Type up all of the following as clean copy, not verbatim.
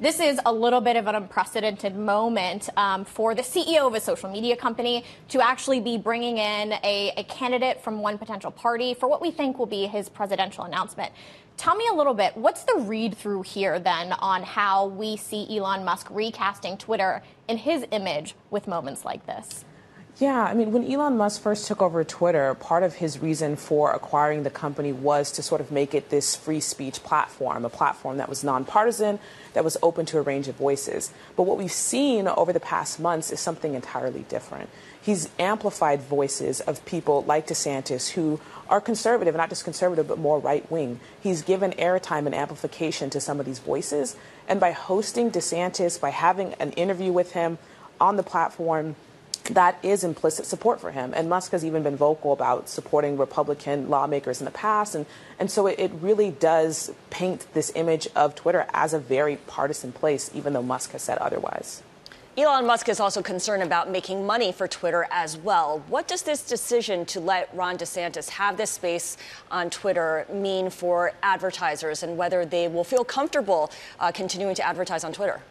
This is a little bit of an unprecedented moment for the CEO of a social media company to actually be bringing in a candidate from one potential party for what we think will be his presidential announcement. Tell me a little bit, what's the read-through here then on how we see Elon Musk recasting Twitter in his image with moments like this? Yeah, I mean, when Elon Musk first took over Twitter, part of his reason for acquiring the company was to sort of make it this free speech platform, a platform that was nonpartisan, that was open to a range of voices. But what we've seen over the past months is something entirely different. He's amplified voices of people like DeSantis who are conservative, and not just conservative, but more right-wing. He's given airtime and amplification to some of these voices. And by hosting DeSantis, by having an interview with him on the platform, that is implicit support for him. And Musk has even been vocal about supporting Republican lawmakers in the past. And so it really does paint this image of Twitter as a very partisan place, even though Musk has said otherwise. Elon Musk is also concerned about making money for Twitter as well. What does this decision to let Ron DeSantis have this space on Twitter mean for advertisers and whether they will feel comfortable continuing to advertise on Twitter?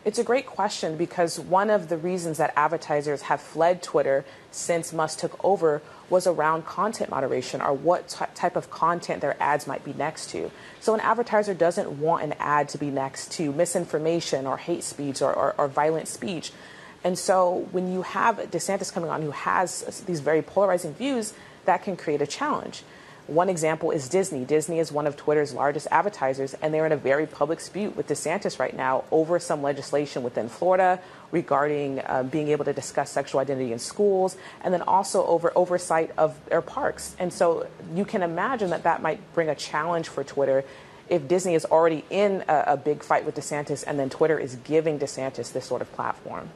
It's a great question because one of the reasons that advertisers have fled Twitter since Musk took over was around content moderation, or what type of content their ads might be next to. So an advertiser doesn't want an ad to be next to misinformation or hate speech or violent speech. And so when you have DeSantis coming on who has these very polarizing views, that can create a challenge. One example is Disney. Disney is one of Twitter's largest advertisers, and they're in a very public dispute with DeSantis right now over some legislation within Florida regarding being able to discuss sexual identity in schools, and then also over oversight of their parks. And so you can imagine that that might bring a challenge for Twitter if Disney is already in a big fight with DeSantis, and then Twitter is giving DeSantis this sort of platform.